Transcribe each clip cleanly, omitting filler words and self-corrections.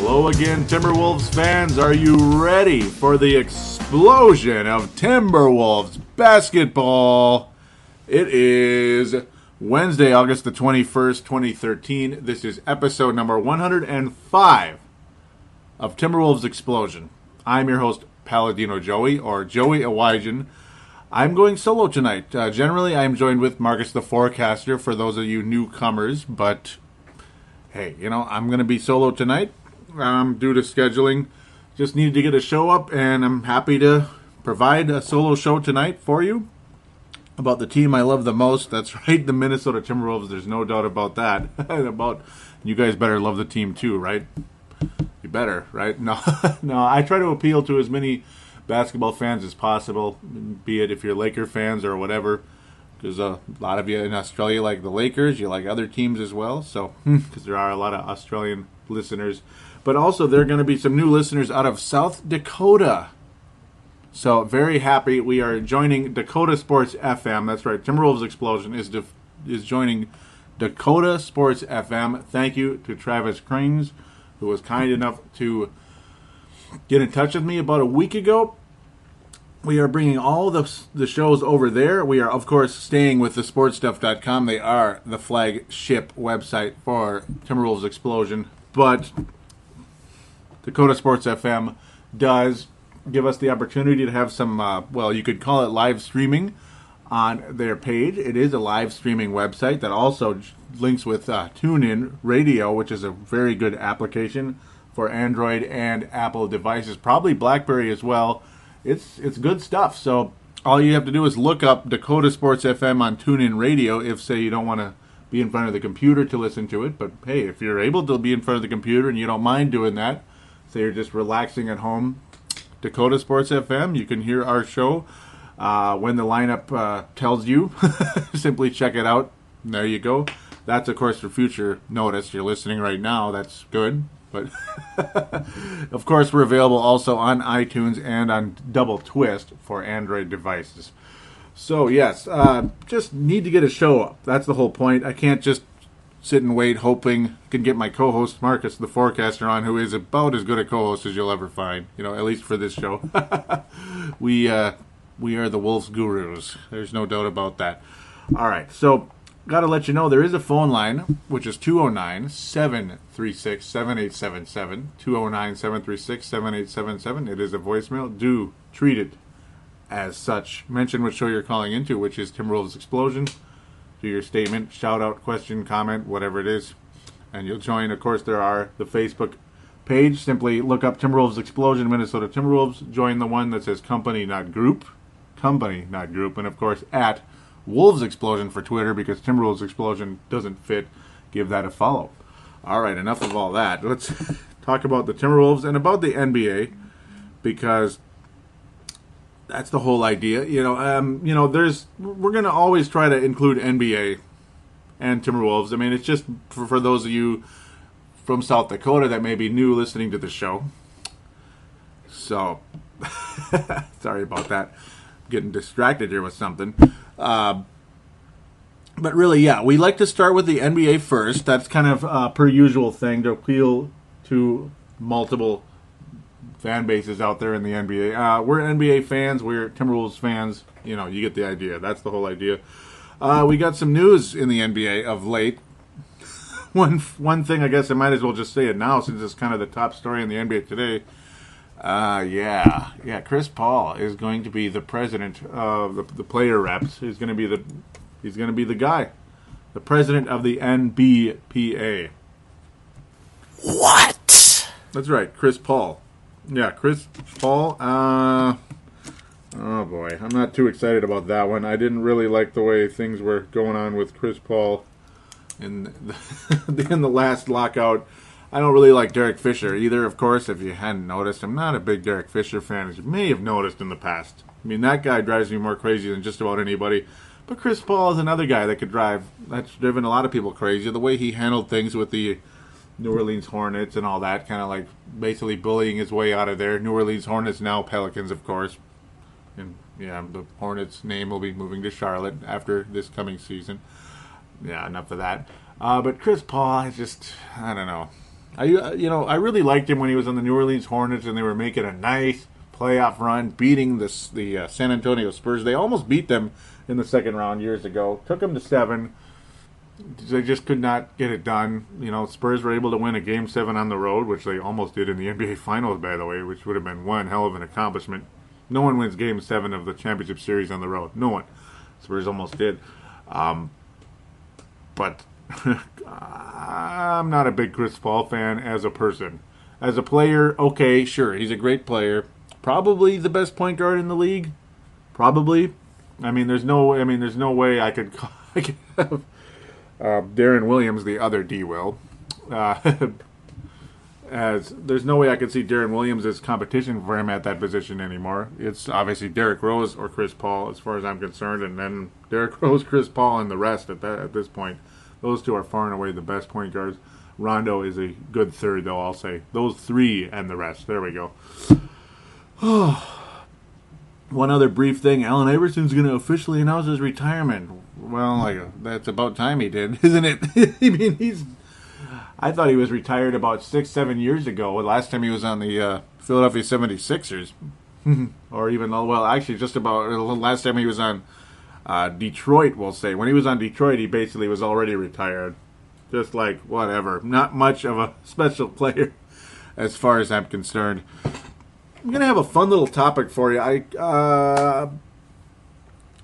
Hello again, Timberwolves fans. Are you ready for the explosion of Timberwolves basketball? It is Wednesday, August the 21st, 2013. This is episode number 105 of Timberwolves Explosion. I'm your host, Paladino Joey, or Joey Awajan. I'm going solo tonight. Generally, I'm joined with Marcus the Forecaster for those of you newcomers, but hey, I'm going to be solo tonight due to scheduling. Just needed to get a show up, and I'm happy to provide a solo show tonight for you about the team I love the most. That's right, the Minnesota Timberwolves. There's no doubt about that. You guys better love the team too, right? You better, right? No, I try to appeal to as many basketball fans as possible, be it if you're Laker fans or whatever, because a lot of you in Australia like the Lakers, you like other teams as well, so because there are a lot of Australian listeners, but also there are going to be some new listeners out of South Dakota, so very happy we are joining Dakota Sports FM. That's right, Timberwolves Explosion is joining Dakota Sports FM. Thank you to Travis Krings, who was kind enough to get in touch with me about a week ago. We are bringing all the shows over there. We are, of course, staying with thesportstuff.com. They are the flagship website for Timberwolves Explosion. But Dakota Sports FM does give us the opportunity to have some, you could call it live streaming on their page. It is a live streaming website that also links with TuneIn Radio, which is a very good application for Android and Apple devices, probably BlackBerry as well. It's good stuff. So all you have to do is look up Dakota Sports FM on TuneIn Radio if, say, you don't want to be in front of the computer to listen to it. But, hey, if you're able to be in front of the computer and you don't mind doing that, say you're just relaxing at home, Dakota Sports FM, you can hear our show when the lineup tells you. Simply check it out. And there you go. That's, of course, for future notice. You're listening right now. That's good. But, of course, we're available also on iTunes and on Double Twist for Android devices. So, yes, just need to get a show up. That's the whole point. I can't just sit and wait hoping I can get my co-host, Marcus, the Forecaster, on, who is about as good a co-host as you'll ever find, at least for this show. We are the Wolves gurus. There's no doubt about that. All right, so got to let you know there is a phone line, which is 209-736-7877. 209-736-7877. It is a voicemail. Do treat it as such. Mention what show you're calling into, which is Timberwolves Explosion. Do your statement, shout out, question, comment, whatever it is, and you'll join. Of course, there are the Facebook page. Simply look up Timberwolves Explosion, Minnesota Timberwolves. Join the one that says company, not group. Company, not group. And, of course, at Wolves Explosion for Twitter, because Timberwolves Explosion doesn't fit. Give that a follow. All right, enough of all that. Let's talk about the Timberwolves and about the NBA, because that's the whole idea. We're going to always try to include NBA and Timberwolves. I mean, it's just for those of you from South Dakota that may be new listening to the show. So, sorry about that. Getting distracted here with something. But really, yeah, we like to start with the NBA first. That's kind of a per usual thing to appeal to multiple fan bases out there in the NBA. We're NBA fans. We're Timberwolves fans. You get the idea. That's the whole idea. We got some news in the NBA of late. One thing, I guess I might as well just say it now since it's kind of the top story in the NBA today. Chris Paul is going to be the president of the player reps. He's going to be the guy, the president of the NBPA. What? That's right, Chris Paul. Yeah, Chris Paul. Oh boy, I'm not too excited about that one. I didn't really like the way things were going on with Chris Paul in the last lockout. I don't really like Derek Fisher either, of course, if you hadn't noticed. I'm not a big Derek Fisher fan, as you may have noticed in the past. I mean, that guy drives me more crazy than just about anybody. But Chris Paul is another guy that's driven a lot of people crazy. The way he handled things with the New Orleans Hornets and all that, kind of like basically bullying his way out of there. New Orleans Hornets, now Pelicans, of course. And, yeah, the Hornets' name will be moving to Charlotte after this coming season. Yeah, enough of that. But Chris Paul, I don't know. I really liked him when he was on the New Orleans Hornets and they were making a nice playoff run, beating the San Antonio Spurs. They almost beat them in the second round years ago. Took them to 7. They just could not get it done. Spurs were able to win a Game 7 on the road, which they almost did in the NBA Finals, by the way, which would have been one hell of an accomplishment. No one wins Game 7 of the championship series on the road. No one. Spurs almost did. But I'm not a big Chris Paul fan as a person. As a player, okay, sure, he's a great player. Probably the best point guard in the league. Probably. There's no way I could have Darren Williams, the other D-Will. As there's no way I could see Darren Williams as competition for him at that position anymore. It's obviously Derrick Rose or Chris Paul, as far as I'm concerned, and then Derrick Rose, Chris Paul, and the rest at this point. Those two are far and away the best point guards. Rondo is a good third, though, I'll say. Those three and the rest. There we go. One other brief thing. Allen Iverson's going to officially announce his retirement. Well, that's about time he did, isn't it? I thought he was retired about 6-7 years ago. Last time he was on the Philadelphia 76ers. Or even, actually, just about last time he was on Detroit, we'll say. When he was on Detroit, he basically was already retired. Just like, whatever. Not much of a special player as far as I'm concerned. I'm going to have a fun little topic for you.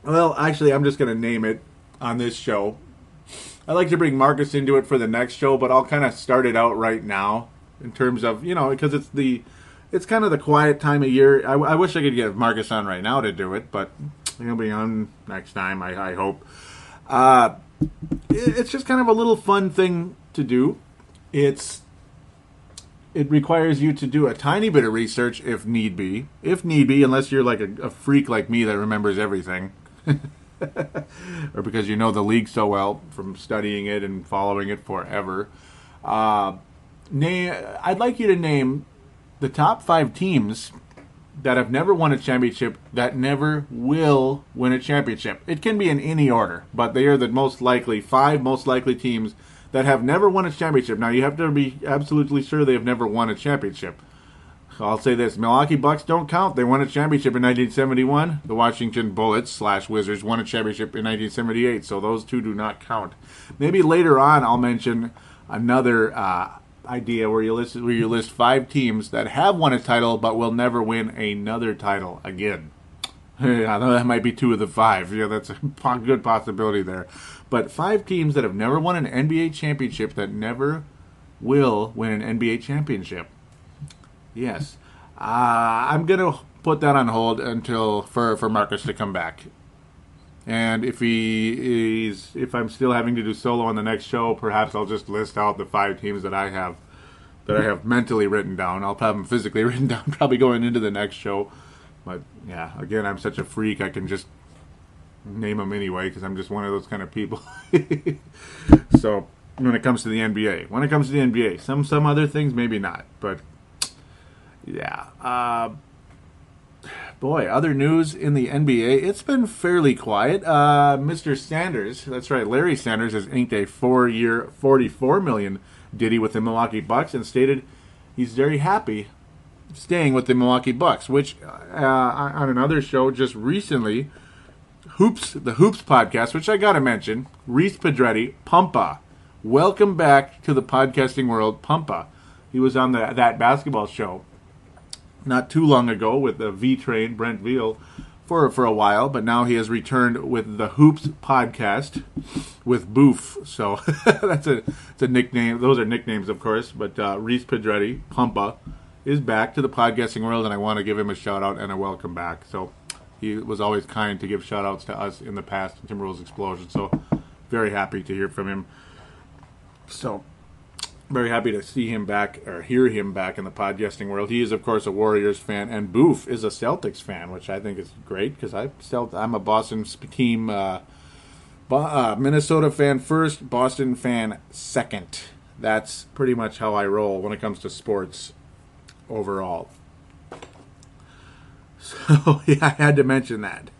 Actually, I'm just going to name it on this show. I like to bring Marcus into it for the next show, but I'll kind of start it out right now in terms of, because it's kind of the quiet time of year. I wish I could get Marcus on right now to do it, but he'll be on next time, I hope. It's just kind of a little fun thing to do. It requires you to do a tiny bit of research if need be, unless you're like a freak like me that remembers everything. Or because you know the league so well from studying it and following it forever. I'd like you to name the top 5 teams that have never won a championship, that never will win a championship. It can be in any order, but they are the five most likely teams that have never won a championship. Now, you have to be absolutely sure they have never won a championship. I'll say this. Milwaukee Bucks don't count. They won a championship in 1971. The Washington Bullets / Wizards won a championship in 1978, so those two do not count. Maybe later on I'll mention another idea where you list 5 teams that have won a title but will never win another title again. Yeah, that might be 2 of the 5. Yeah, that's a good possibility there. But 5 teams that have never won an NBA championship that never will win an NBA championship. Yes. I'm going to put that on hold until for Marcus to come back. And if I'm still having to do solo on the next show, perhaps I'll just list out the 5 teams that I have mentally written down. I'll have them physically written down probably going into the next show. But yeah, again, I'm such a freak, I can just name them anyway because I'm just one of those kind of people. So when it comes to the NBA, some other things maybe not, but yeah. Other news in the NBA, it's been fairly quiet. Mr. Sanders, that's right, Larry Sanders has inked a 4-year, $44 million ditty with the Milwaukee Bucks and stated he's very happy staying with the Milwaukee Bucks, which on another show just recently, the Hoops podcast, which I got to mention, Reese Pedretti, Pumpa. Welcome back to the podcasting world, Pumpa. He was on that basketball show not too long ago with the V-Train, Brent Veal, for a while, but now he has returned with the Hoops podcast with Boof. So it's a nickname. Those are nicknames, of course, but Reese Pedretti, Pumpa, is back to the podcasting world, and I want to give him a shout-out and a welcome back. So he was always kind to give shout-outs to us in the past, Timberwolves Explosion, so very happy to hear from him. So very happy to see him back, or hear him back in the podcasting world. He is, of course, a Warriors fan, and Boof is a Celtics fan, which I think is great, because I'm a Boston team, Minnesota fan first, Boston fan second. That's pretty much how I roll when it comes to sports overall. So, yeah, I had to mention that.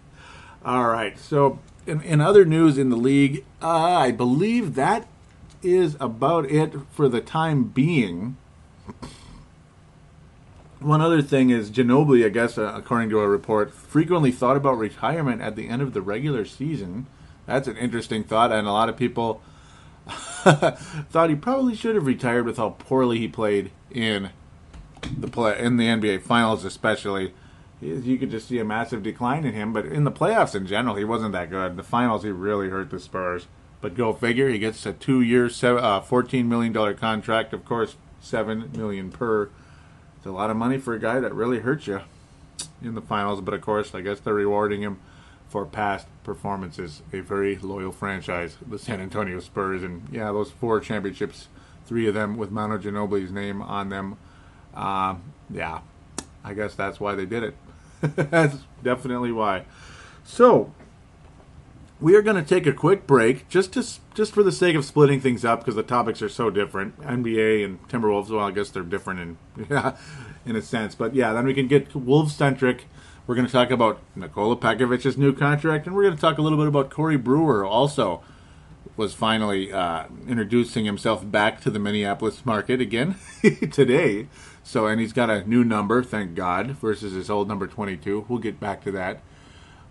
All right, so in other news in the league, I believe that is about it for the time being. One other thing is Ginobili, I guess, according to a report, frequently thought about retirement at the end of the regular season. That's an interesting thought, and a lot of people thought he probably should have retired with how poorly he played in the NBA Finals, especially. You could just see a massive decline in him, but in the playoffs in general, he wasn't that good. The finals, he really hurt the Spurs. But go figure, he gets a 2-year, $14 million contract. Of course, $7 million per. It's a lot of money for a guy that really hurt you in the finals. But of course, I guess they're rewarding him for past performances. A very loyal franchise, the San Antonio Spurs. And yeah, those 4 championships, 3 of them with Manu Ginobili's name on them. Yeah, I guess that's why they did it. That's definitely why. So, we are going to take a quick break just for the sake of splitting things up because the topics are so different. NBA and Timberwolves, well, I guess they're different in a sense. But yeah, then we can get Wolves-centric. We're going to talk about Nikola Pekovic's new contract, and we're going to talk a little bit about Corey Brewer also was finally introducing himself back to the Minneapolis market again today. So, and he's got a new number, thank God, versus his old number 22. We'll get back to that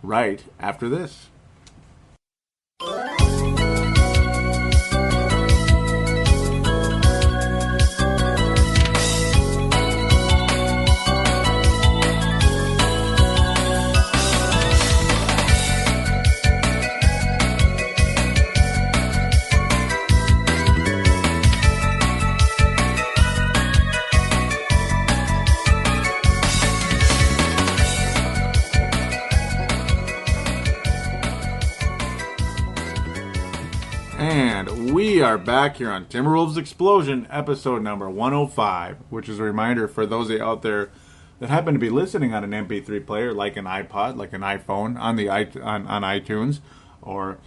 right after this. And we are back here on Timberwolves Explosion, episode number 105, which is a reminder for those of you out there that happen to be listening on an MP3 player, like an iPod, like an iPhone, on iTunes, or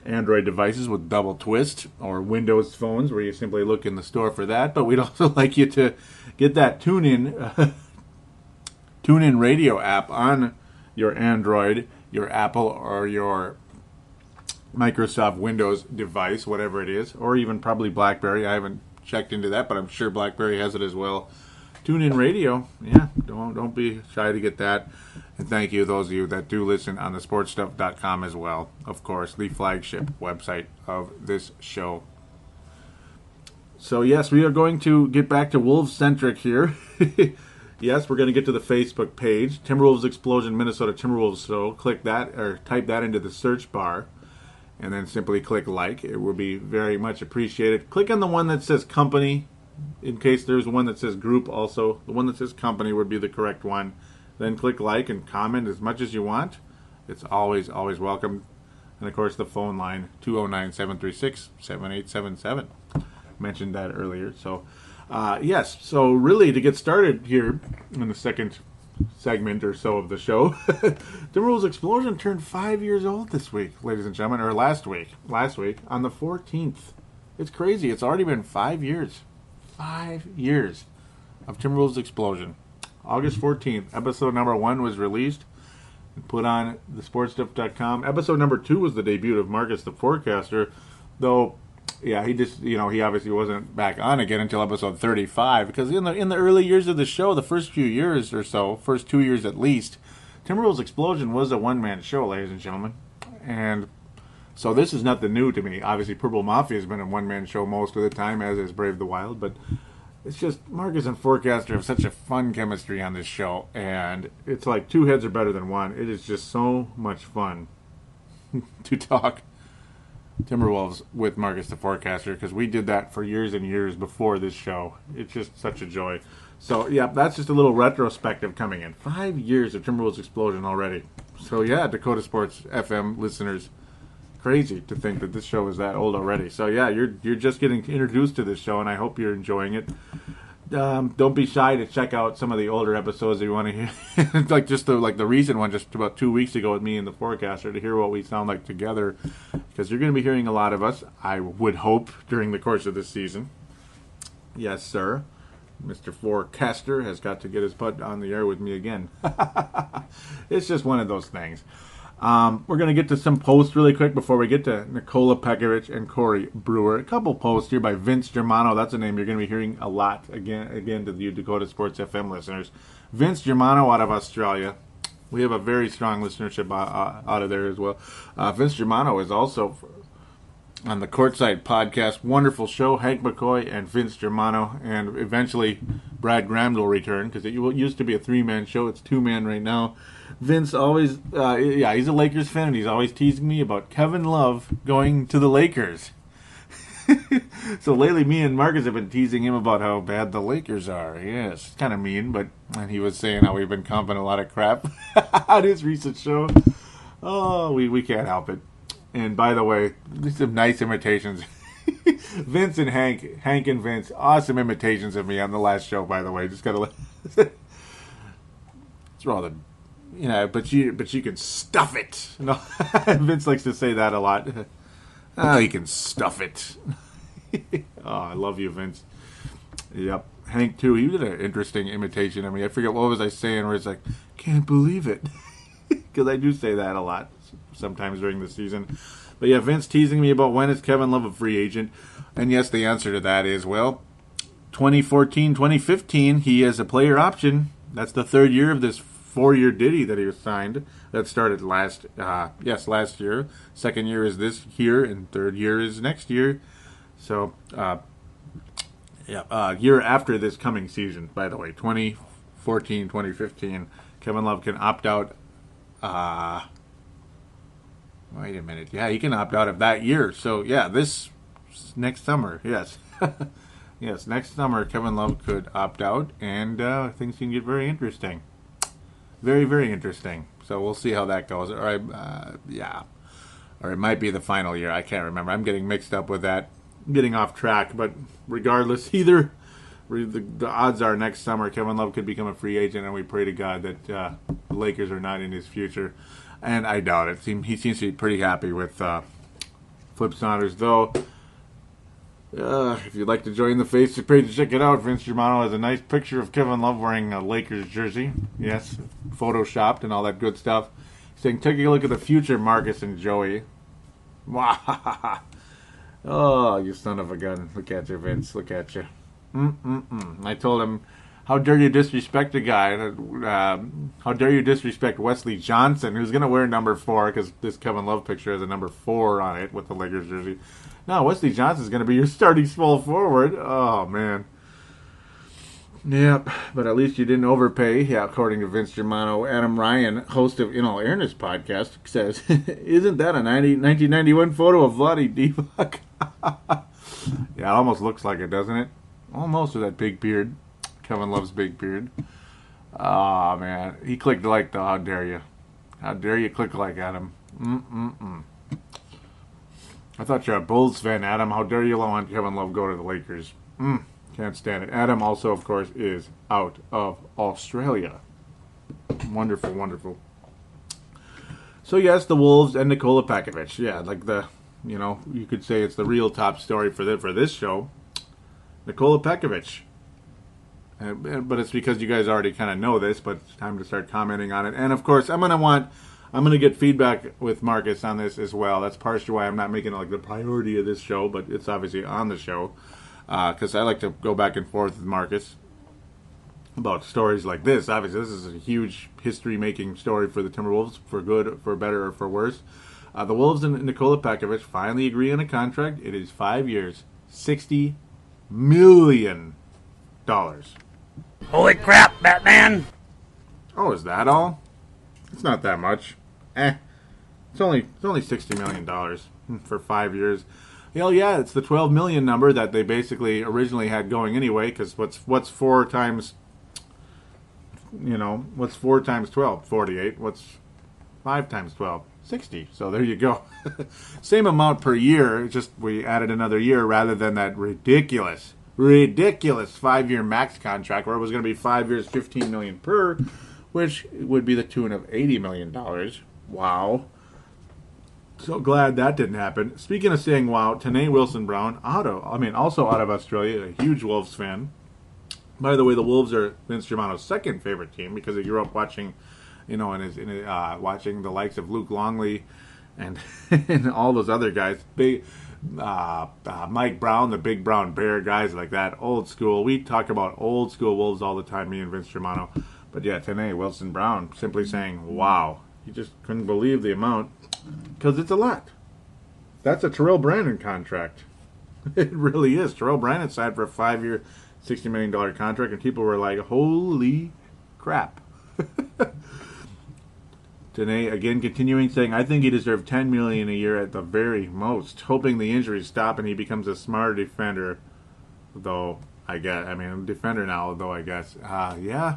Android devices with double twist, or Windows phones where you simply look in the store for that. But we'd also like you to get that TuneIn radio app on your Android, your Apple, or your Microsoft Windows device, whatever it is, or even probably BlackBerry. I haven't checked into that, but I'm sure BlackBerry has it as well. TuneIn Radio, yeah, don't be shy to get that. And thank you, those of you that do listen on the sportstuff.com as well. Of course, the flagship website of this show. So yes, we are going to get back to Wolves-centric here. Yes, we're going to get to the Facebook page, Timberwolves Explosion Minnesota Timberwolves Show. Click that, or type that into the search bar. And then simply click like. It will be very much appreciated. Click on the one that says company, in case there's one that says group also. The one that says company would be the correct one. Then click like and comment as much as you want. It's always, always welcome. And of course the phone line, 209-736-7877. Mentioned that earlier. So, yes. So really to get started here in the second segment or so of the show, Timberwolves Explosion turned 5 years old this week, ladies and gentlemen, or last week on the 14th. It's crazy. It's already been 5 years. 5 years of Timberwolves Explosion. August 14th, episode number 1 was released and put on thesportstuff.com. Episode number 2 was the debut of Marcus the Forecaster, though yeah, he just, he obviously wasn't back on again until episode 35, because in the early years of the show, the first few years or so, first 2 years at least, Timberwolves Explosion was a one-man show, ladies and gentlemen. And so this is nothing new to me. Obviously, Purple Mafia has been a one-man show most of the time, as is Brave the Wild, but it's just Marcus and Forecaster have such a fun chemistry on this show, and it's like two heads are better than one. It is just so much fun to talk Timberwolves with Marcus the Forecaster, because we did that for years and years before this show. It's just such a joy. So, yeah, that's just a little retrospective coming in. 5 years of Timberwolves Explosion already. So, yeah, Dakota Sports FM listeners, crazy to think that this show is that old already. So, yeah, you're just getting introduced to this show, and I hope you're enjoying it. Don't be shy to check out some of the older episodes if you want to hear, like just the recent one just about 2 weeks ago with me and the Forecaster, to hear what we sound like together, because you're going to be hearing a lot of us, I would hope, during the course of this season. Yes, sir. Mr. Forecaster has got to get his butt on the air with me again. It's just one of those things. We're going to get to some posts really quick before we get to Nikola Pekovic and Corey Brewer. A couple posts here by Vince Germano. That's a name you're going to be hearing a lot again to the Dakota Sports FM listeners. Vince Germano out of Australia. We have a very strong listenership out of there as well. Vince Germano is also on the Courtside podcast. Wonderful show. Hank McCoy and Vince Germano. And eventually Brad Graham will return because it used to be a 3-man show. It's 2-man right now. Vince always, he's a Lakers fan, and he's always teasing me about Kevin Love going to the Lakers. So lately, me and Marcus have been teasing him about how bad the Lakers are. Yes, kind of mean, and he was saying how we've been comping a lot of crap on his recent show. Oh, we can't help it. And by the way, these some nice imitations. Vince and Hank and Vince, awesome imitations of me on the last show. By the way, just gotta. It's rather. But you can stuff it. No, Vince likes to say that a lot. Oh, you can stuff it. Oh, I love you, Vince. Yep. Hank, too, he did an interesting imitation of me. I forget what was I saying where it's like, can't believe it. Because I do say that a lot sometimes during the season. But yeah, Vince teasing me about when is Kevin Love a free agent. And yes, the answer to that is, 2014, 2015, he has a player option. That's the third year of this 4-year ditty that he was signed. That started last year. Second year is this year, and third year is next year. So, year after this coming season, by the way, 2014, 2015, Kevin Love can opt out. Wait a minute. Yeah, he can opt out of that year. So, yeah, this next summer, yes. Yes, next summer, Kevin Love could opt out, and things can get very interesting. Very, very interesting. So we'll see how that goes. Or it might be the final year. I can't remember. I'm getting mixed up with that. I'm getting off track. But regardless, the odds are next summer Kevin Love could become a free agent, and we pray to God that the Lakers are not in his future. And I doubt it. He seems to be pretty happy with Flip Saunders, though. If you'd like to join the Facebook page, check it out. Vince Germano has a nice picture of Kevin Love wearing a Lakers jersey. Yes, photoshopped and all that good stuff. Saying, take a look at the future, Marcus and Joey. Wow. Oh, you son of a gun. Look at you, Vince. Look at you. I told him, how dare you disrespect a guy? How dare you disrespect Wesley Johnson, who's going to wear number 4, because this Kevin Love picture has a number 4 on it with the Lakers jersey. No, Wesley Johnson's going to be your starting small forward. Oh, man. Yep, but at least you didn't overpay. Yeah, according to Vince Germano. Adam Ryan, host of In All Airness podcast, says, isn't that a 1991 photo of Vlade Divac? Yeah, it almost looks like it, doesn't it? Almost with that big beard. Kevin Love's big beard. Oh, man. He clicked like, though. How dare you? How dare you click like Adam? I thought you're a Bulls fan, Adam. How dare you want Kevin Love go to the Lakers? Can't stand it. Adam also, of course, is out of Australia. Wonderful, wonderful. So, yes, the Wolves and Nikola Pekovic. Yeah, like you could say it's the real top story for this show. Nikola Pekovic. But it's because you guys already kind of know this, but it's time to start commenting on it. And, of course, I'm going to get feedback with Marcus on this as well. That's partially why I'm not making it like the priority of this show, but it's obviously on the show. Because I like to go back and forth with Marcus about stories like this. Obviously, this is a huge history-making story for the Timberwolves, for good, for better, or for worse. The Wolves and Nikola Pekovic finally agree on a contract. It is 5 years, $60 million. Holy crap, Batman! Oh, is that all? It's not that much. It's only $60 million for 5 years. Hell yeah, it's the $12 million number that they basically originally had going anyway. Because what's 4 times? What's 4 times 12? 48. What's 5 times 12? 60. So there you go. Same amount per year. Just we added another year rather than that ridiculous 5-year max contract where it was going to be 5 years, $15 million per, which would be the tune of $80 million. Wow. So glad that didn't happen. Speaking of saying wow, Tanae Wilson-Brown, also out of Australia, a huge Wolves fan. By the way, the Wolves are Vince Germano's second favorite team because he grew up watching watching the likes of Luke Longley and and all those other guys, Mike Brown, the Big Brown Bear, guys like that, old school. We talk about old school Wolves all the time, me and Vince Germano. But yeah, today, Wilson Brown simply saying, wow. He just couldn't believe the amount, because it's a lot. That's a Terrell Brandon contract. It really is. Terrell Brandon signed for a 5-year, $60 million contract, and people were like, holy crap. Today, again, continuing, saying, I think he deserved $10 million a year at the very most, hoping the injuries stop and he becomes a smarter defender, though, defender now, though, I guess. Yeah.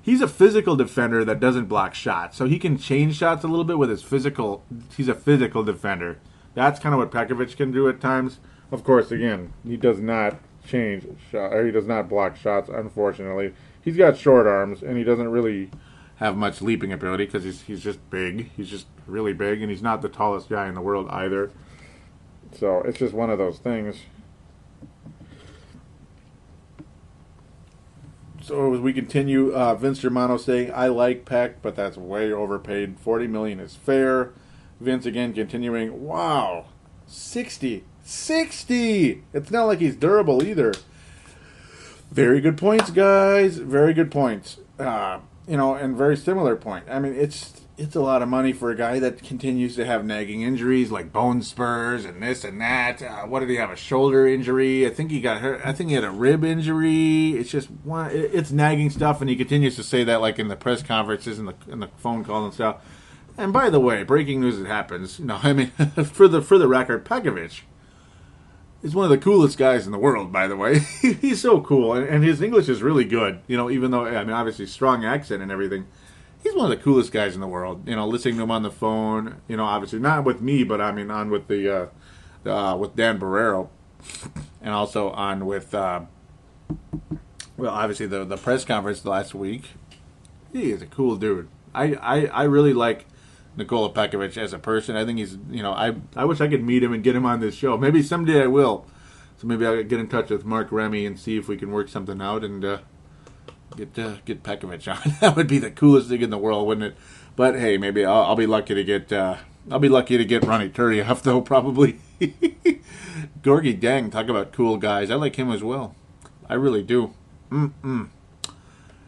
He's a physical defender that doesn't block shots, so he can change shots a little bit with his physical. He's a physical defender. That's kind of what Pekovic can do at times. Of course, again, he does not change shot, or he does not block shots, unfortunately. He's got short arms, and he doesn't really have much leaping ability because he's just big. He's just really big, and he's not the tallest guy in the world either. So it's just one of those things. So as we continue, Vince Germano saying, I like Peck, but that's way overpaid. $40 million is fair. Vince again continuing, wow, 60. It's not like he's durable either. Very good points, guys. Very good points. And very similar point. I mean, it's a lot of money for a guy that continues to have nagging injuries like bone spurs and this and that. What did he have? A shoulder injury? I think he got hurt. I think he had a rib injury. It's just it's nagging stuff, and he continues to say that like in the press conferences and the phone call and stuff. And by the way, breaking news, it happens. For the record, Pekovic is one of the coolest guys in the world, by the way. He's so cool, and his English is really good. Even though, obviously strong accent and everything. He's one of the coolest guys in the world. Listening to him on the phone, obviously not with me, but on with the with Dan Barrero, and also on with obviously the press conference last week. He is a cool dude. I really like Nikola Pekovic as a person. I think he's, I wish I could meet him and get him on this show. Maybe someday I will. So maybe I'll get in touch with Mark Remy and see if we can work something out and get Pekovic on. That would be the coolest thing in the world, wouldn't it? But hey, maybe I'll be lucky to get Ronnie Turioff though, probably. Gorgie Dang, talk about cool guys. I like him as well. I really do.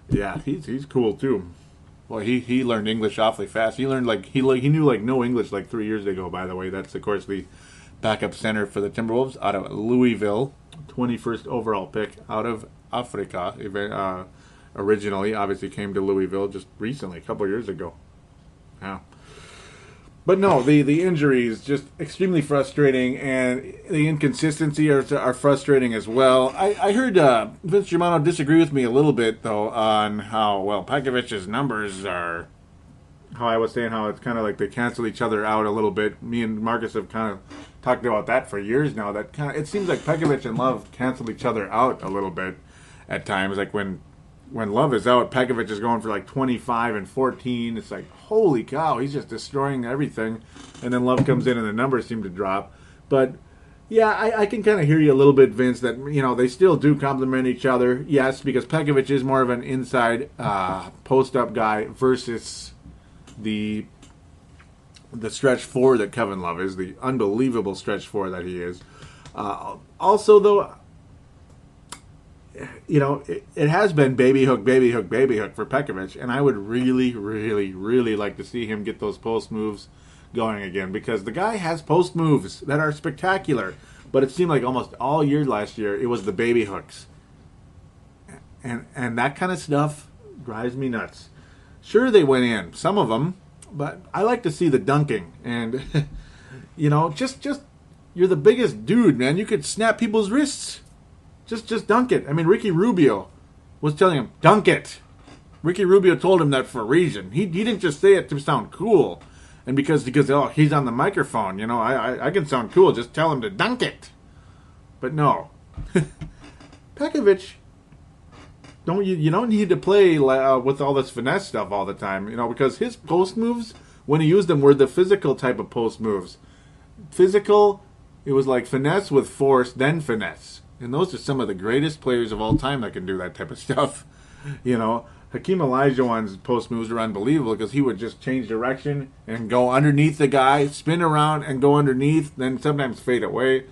Yeah, he's cool too. Well, he learned English awfully fast. He learned he knew no English 3 years ago. By the way, that's of course the backup center for the Timberwolves out of Louisville, 21st overall pick out of Africa. Originally, obviously came to Louisville just recently, a couple of years ago. Yeah. But no, the injuries just extremely frustrating, and the inconsistency are frustrating as well. I heard Vince Germano disagree with me a little bit, though, on how, Pekovic's numbers are, how I was saying how it's kind of like they cancel each other out a little bit. Me and Marcus have kind of talked about that for years now. That it seems like Pekovic and Love cancel each other out a little bit at times. Like when Love is out, Pekovic is going for 25 and 14. It's like, holy cow, he's just destroying everything. And then Love comes in and the numbers seem to drop. But, yeah, I can kind of hear you a little bit, Vince, that, they still do complement each other. Yes, because Pekovic is more of an inside post-up guy versus the stretch four that Kevin Love is, the unbelievable stretch four that he is. Also, though, it has been baby hook for Pekovic, and I would really, really, really like to see him get those post moves going again, because the guy has post moves that are spectacular, but it seemed like almost all year last year it was the baby hooks, and that kind of stuff drives me nuts. Sure, they went in, some of them, but I like to see the dunking, and just you're the biggest dude, man. You could snap people's wrists. Just dunk it. I mean, Ricky Rubio was telling him, dunk it. Ricky Rubio told him that for a reason. He didn't just say it to sound cool. And because he's on the microphone, I can sound cool. Just tell him to dunk it. But no. Pekovic, you don't need to play with all this finesse stuff all the time, because his post moves, when he used them, were the physical type of post moves. Physical, it was like finesse with force, then finesse. And those are some of the greatest players of all time that can do that type of stuff. Hakeem Olajuwon's post moves were unbelievable because he would just change direction and go underneath the guy, spin around and go underneath, then sometimes fade away.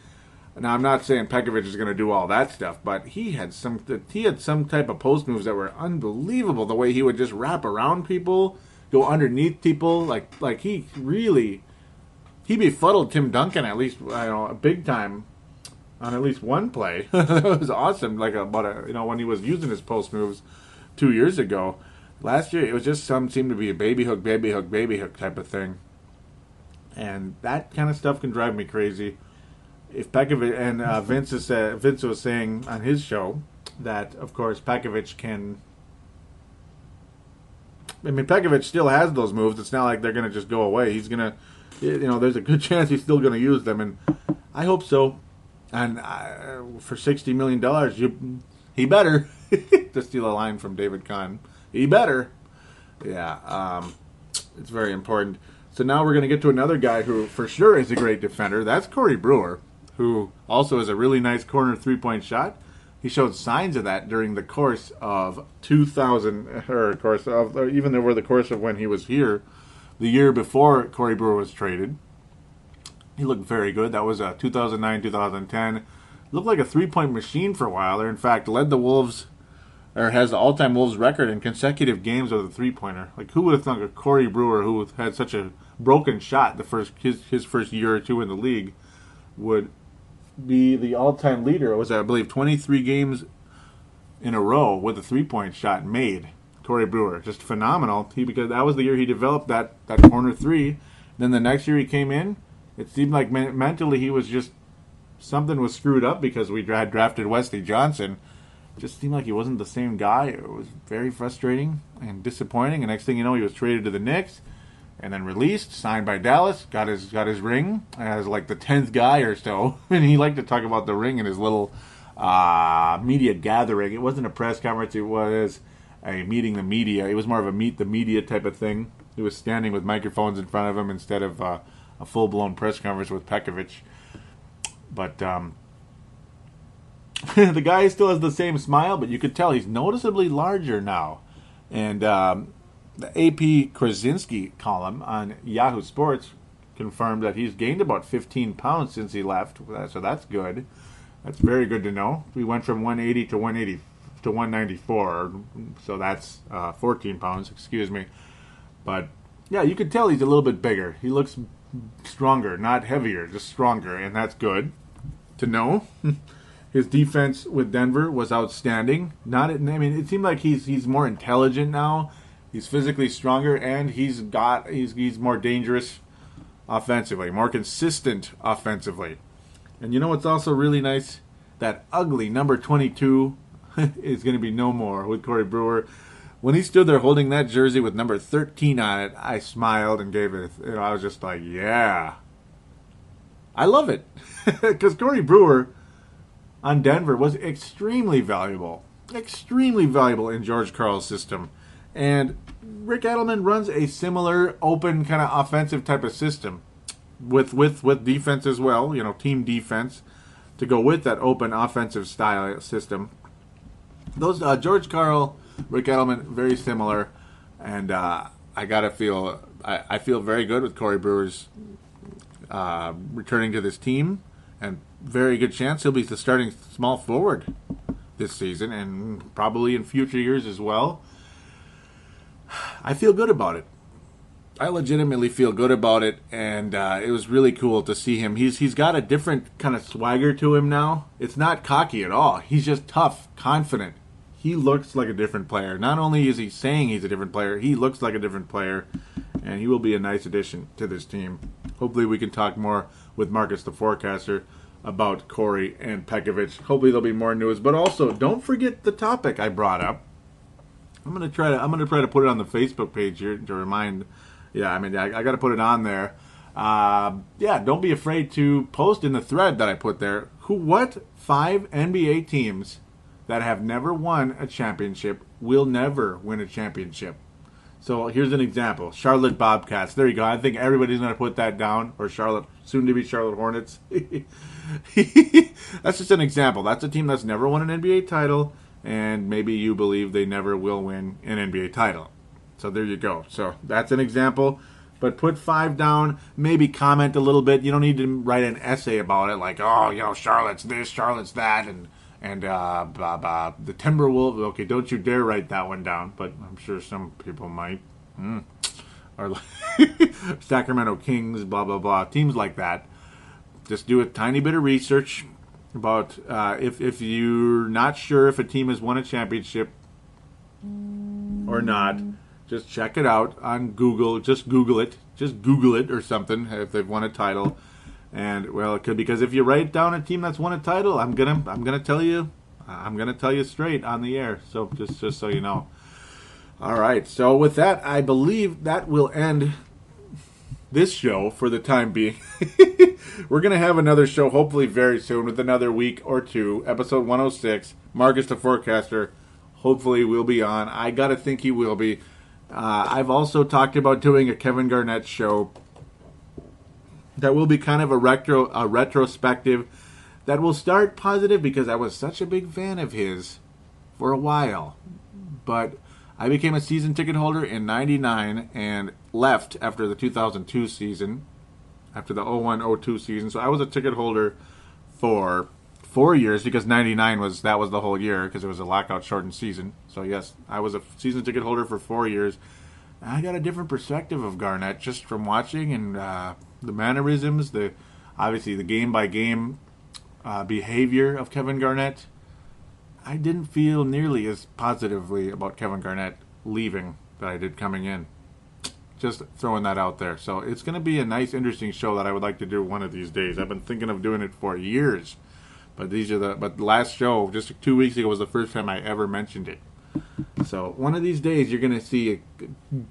Now, I'm not saying Pekovic is going to do all that stuff, but he had some type of post moves that were unbelievable. The way he would just wrap around people, go underneath people, like he befuddled Tim Duncan at least, big time on at least one play. That was awesome. When he was using his post moves 2 years ago. Last year, it was just seemed to be a baby hook type of thing, and that kind of stuff can drive me crazy. If Pekovic and Vince was saying on his show that, of course, Pekovic can. I mean, Pekovic still has those moves. It's not like they're going to just go away. He's going to, there's a good chance he's still going to use them, and I hope so. And for $60 million, he better. To steal a line from David Kahn, he better. Yeah, it's very important. So now we're going to get to another guy who for sure is a great defender. That's Corey Brewer, who also has a really nice corner three-point shot. He showed signs of that during the course of 2000, even over the course of when he was here, the year before Corey Brewer was traded. He looked very good. That was 2009, 2010. Looked like a three-point machine for a while there. In fact, led the Wolves, or has the all-time Wolves record in consecutive games with a three-pointer. Like, who would have thought Corey Brewer, who had such a broken shot his first year or two in the league, would be the all-time leader. It was, I believe, 23 games in a row with a three-point shot made. Corey Brewer, just phenomenal. Because that was the year he developed that corner three. Then the next year he came in, it seemed like mentally he was just, something was screwed up because we had drafted Wesley Johnson. It just seemed like he wasn't the same guy. It was very frustrating and disappointing. And next thing you know, he was traded to the Knicks and then released, signed by Dallas, got his ring as like the 10th guy or so. And he liked to talk about the ring in his little media gathering. It wasn't a press conference. It was a meeting the media. It was more of a meet the media type of thing. He was standing with microphones in front of him instead of a full-blown press conference with Pekovic. But the guy still has the same smile, but you could tell he's noticeably larger now. And the AP Krasinski column on Yahoo Sports confirmed that he's gained about 15 pounds since he left. So that's good. That's very good to know. We went from 180 to 180 to 194. So that's 14 pounds, excuse me. But yeah, you could tell he's a little bit bigger. He looks stronger, not heavier, just stronger, and that's good to know. His defense with Denver was outstanding. It seemed like he's more intelligent now. He's physically stronger, and he's more dangerous offensively, more consistent offensively. And you know what's also really nice? That ugly number 22 is going to be no more with Corey Brewer. When he stood there holding that jersey with number 13 on it, I smiled and gave it. I was just like, yeah. I love it. Because Corey Brewer on Denver was extremely valuable in George Karl's system. And Rick Edelman runs a similar open kind of offensive type of system with defense as well, team defense to go with that open offensive style system. Those George Karl, Rick Edelman, very similar, and I feel very good with Corey Brewer's returning to this team, and very good chance he'll be the starting small forward this season and probably in future years as well. I feel good about it. I legitimately feel good about it, and it was really cool to see him. He's got a different kind of swagger to him now. It's not cocky at all. He's just tough, confident. He looks like a different player. Not only is he saying he's a different player, he looks like a different player, and he will be a nice addition to this team. Hopefully we can talk more with Marcus the Forecaster about Corey and Pekovic. Hopefully there'll be more news. But also, don't forget the topic I brought up. I'm gonna try to put it on the Facebook page here to remind. Yeah, I got to put it on there. Don't be afraid to post in the thread that I put there. What 5 NBA teams that have never won a championship will never win a championship? So here's an example. Charlotte Bobcats. There you go. I think everybody's going to put that down. Or soon to be Charlotte Hornets. That's just an example. That's a team that's never won an NBA title. and maybe you believe they never will win an NBA title. So there you go. So that's an example. But put 5 down, maybe comment a little bit. You don't need to write an essay about it like, oh, Charlotte's this, Charlotte's that, and the Timberwolves. Okay, don't you dare write that one down, but I'm sure some people might. Or like Sacramento Kings, blah, blah, blah. Teams like that. Just do a tiny bit of research about if you're not sure if a team has won a championship or not. Just check it out on Google. Just Google it. Just Google it or something if they've won a title. And well, it could, because if you write down a team that's won a title, I'm gonna tell you straight on the air. So just so you know. All right. So with that, I believe that will end this show for the time being. We're gonna have another show hopefully very soon, with another week or two. Episode 106. Marcus the Forecaster hopefully will be on. I gotta think he will be. I've also talked about doing a Kevin Garnett show that will be kind of a retrospective that will start positive, because I was such a big fan of his for a while. But I became a season ticket holder in 99 and left after the 2002 season, after the 01-02 season. So I was a ticket holder for 4 years, because 99 was the whole year, because it was a lockout shortened season. So yes, I was a season ticket holder for 4 years. I got a different perspective of Garnett just from watching, and the mannerisms, obviously the game by game behavior of Kevin Garnett. I didn't feel nearly as positively about Kevin Garnett leaving that I did coming in. Just throwing that out there. So it's going to be a nice, interesting show that I would like to do one of these days. I've been thinking of doing it for years. But the last show, just 2 weeks ago, was the first time I ever mentioned it. So one of these days, you're going to see a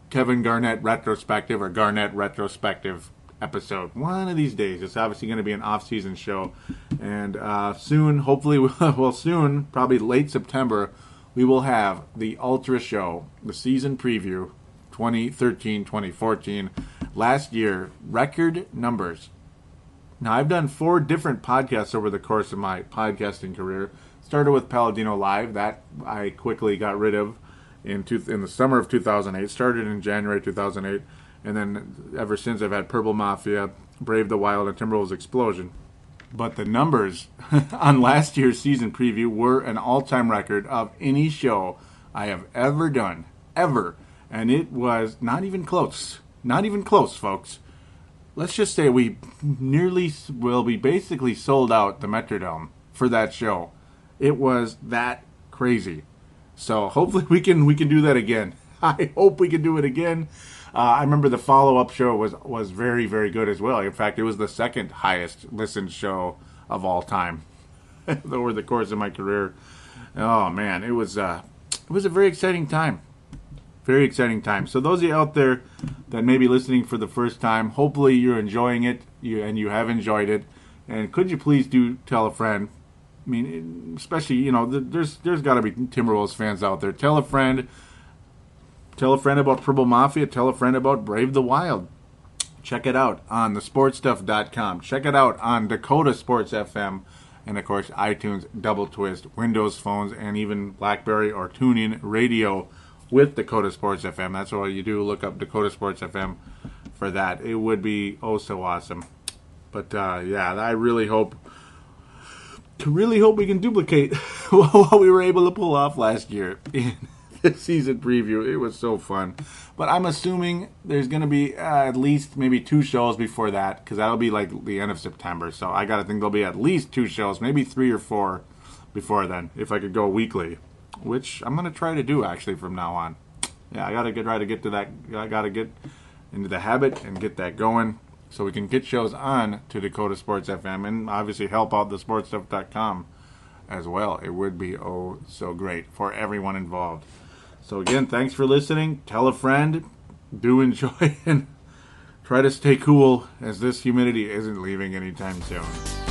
Kevin Garnett retrospective or Garnett retrospective episode. One of these days. It's obviously going to be an off-season show. And soon, hopefully, soon, probably late September, we will have the Ultra Show, the season preview, 2013-2014. Last year, record numbers. Now, I've done 4 different podcasts over the course of my podcasting career. Started with Palladino Live. That I quickly got rid of in the summer of 2008. Started in January 2008. And then ever since, I've had Purple Mafia, Brave the Wild, and Timberwolves Explosion. But the numbers on last year's season preview were an all-time record of any show I have ever done. Ever. And it was not even close. Not even close, folks. Let's just say we basically sold out the Metrodome for that show. It was that crazy. So hopefully we can do that again. I hope we can do it again. I remember the follow-up show was very, very good as well. In fact, it was the second highest listened show of all time over the course of my career. Oh man, it was a very exciting time. Very exciting time. So those of you out there that may be listening for the first time, hopefully you're enjoying it, and you have enjoyed it. And could you please do tell a friend? I mean, especially, there's got to be Timberwolves fans out there. Tell a friend. Tell a friend about Purple Mafia. Tell a friend about Brave the Wild. Check it out on thesportstuff.com. Check it out on Dakota Sports FM. And, of course, iTunes, Double Twist, Windows phones, and even BlackBerry or TuneIn Radio with Dakota Sports FM. That's all you do. Look up Dakota Sports FM for that. It would be oh so awesome. But, I really hope we can duplicate what we were able to pull off last year in the season preview. It was so fun. But I'm assuming there's going to be at least maybe 2 shows before that, because that'll be like the end of September. So I got to think there'll be at least 2 shows, maybe 3 or 4 before then, if I could go weekly, which I'm going to try to do actually from now on. Yeah, I got to try to get to that. I got to get into the habit and get that going so we can get shows on to Dakota Sports FM and obviously help out the sportstuff.com as well. It would be oh so great for everyone involved. So again, thanks for listening. Tell a friend. Do enjoy and try to stay cool, as this humidity isn't leaving anytime soon.